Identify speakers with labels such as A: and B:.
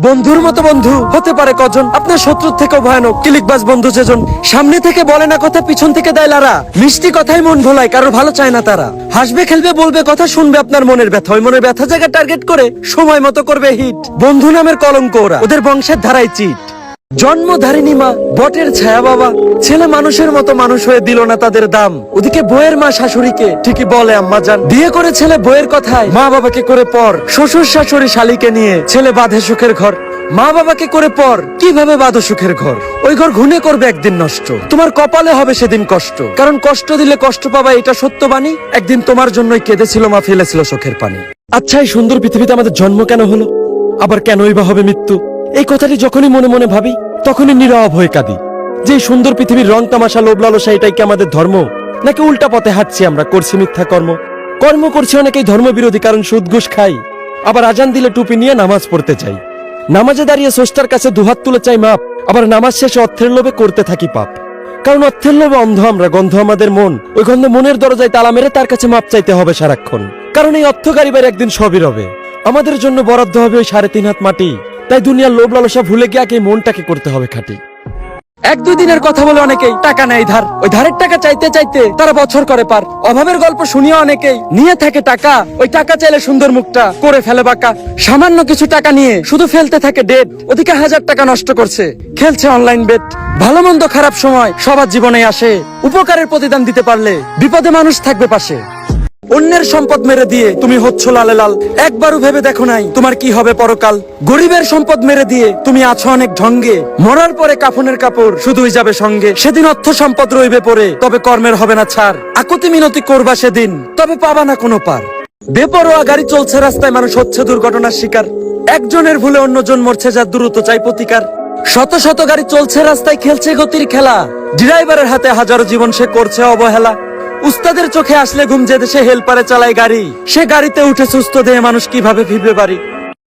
A: বন্ধুর মতো বন্ধু হতে পারে কজন, আপনার শত্রুর থেকেও ভয়ানক ক্লিকবাজ বন্ধু যেজন। সামনে থেকে বলে না কথা, পিছন থেকে দেয় লারা। মিষ্টি কথাই মন ভোলায়, কারোর ভালো চায় না তারা। হাসবে খেলবে বলবে কথা, শুনবে আপনার মনের ব্যথা। ওই মনের ব্যথা জায়গা টার্গেট করে সময় মতো করবে হিট। বন্ধু নামের কলঙ্ক ওরা, ওদের বংশের ধারায় চিট। জন্মধারিণী মা বটের ছায়া বাবা, ছেলে মানুষের মতো মানুষ হয়ে দিল না তাদের দাম। ওদিকে বইয়ের মা শাশুড়িকে ঠিকই বলে আম্মা জান। বিয়ে করে ছেলে বইয়ের কথায় মা বাবাকে করে পর। শ্বশুর শাশুড়ি শালীকে নিয়ে ছেলে বাঁধে সুখের ঘর। মা বাবাকে করে পর, কিভাবে বাঁধো সুখের ঘর? ওই ঘর ঘুনে করবে একদিন নষ্ট। তোমার কপালে হবে সেদিন কষ্ট, কারণ কষ্ট দিলে কষ্ট পাবা, এটা সত্য বাণী। একদিন তোমার জন্যই কেঁদেছিল মা, ফেলেছিল চোখের পানি। আচ্ছা, এই সুন্দর পৃথিবীতে আমাদের জন্ম কেন হলো, আবার কেনই বা হবে মৃত্যু? এই কথাটি যখনই মনে মনে ভাবি, তখনই নীরব হয়ে কাঁদি। যে সুন্দর পৃথিবীর রং তামাশা লোভ লালসা, এটাই কি আমাদের ধর্ম? নাকি উল্টা পথে হাঁটছি আমরা, করছি মিথ্যা কর্ম করছি অনেকেই ধর্ম বিরোধী, কারণ সুদ ঘুষ খাই। আবার আজান দিলে টুপি নিয়ে নামাজ পড়তে চাই। নামাজে দাঁড়িয়ে স্রষ্টার কাছে দুহাত তুলে চাই মাপ। আবার নামাজ শেষে অর্থের লোভে করতে থাকি পাপ। কারণ অর্থের লোভে অন্ধ আমরা, গন্ধ আমাদের মন। ওই গন্ধ মনের দরজায় তালা মেরে তার কাছে মাপ চাইতে হবে সারাক্ষণ। কারণ এই অর্থ গারিবার একদিন সবই রবে। আমাদের জন্য বরাদ্দ হবে ওই 3.5 হাত মাটি। তাই দুনিয়ার লোভ লালসা ভুলে গিয়ে আগে মনটাকে করতে হবে খাঁটি। 1-2 দিনের কথা বলে অনেকেই টাকা নেয় ধার। ওই ধারের টাকা চাইতে চাইতে তারা বছর করে পার। অভাবের গল্প শুনিয়ে অনেকেই নিয়ে থাকে টাকা। ওই টাকা চাইলে সুন্দর মুখটা করে ফেলে বাঁকা। সামান্য কিছু টাকা নিয়ে শুধু ফেলতে থাকে ডেট। ওদিকে 1000 টাকা নষ্ট করছে, খেলছে অনলাইন বেট। ভালো মন্দ খারাপ সময় সবার জীবনে আসে। উপকারের প্রতিদান দিতে পারলে বিপদে মানুষ থাকবে পাশে। অন্যের সম্পদ মেরে দিয়ে তুমি হচ্ছ লালে লাল। একবারও ভেবে দেখো নাই তোমার কি হবে পরকাল। গরিবের সম্পদ মেরে দিয়ে তুমি আছো অনেক ঢঙ্গে। মরার পরে কাফনের কাপড় শুধুই যাবে সঙ্গে। সেদিন অর্থ সম্পদ রইবে পড়ে, তবে কর্মের হবে না ছাড়। আকুতি মিনতি করবা সেদিন, তবে পাবা না কোনো পার। বেপরোয়া গাড়ি চলছে রাস্তায়, মানুষ হচ্ছে দুর্ঘটনার শিকার। একজনের ভুলে অন্যজন মরছে, যার দ্রুত চাই প্রতিকার। শত শত গাড়ি চলছে রাস্তায়, খেলছে গতির খেলা। ড্রাইভারের হাতে হাজারো জীবন, সে করছে অবহেলা। উস্তাদের চোখে আসলে ঘুম, যে দেশে হেলপারে চালায় গাড়ি, সে গাড়িতে উঠে সুস্থ দেহে মানুষ কিভাবে ফিরবে বাড়ি।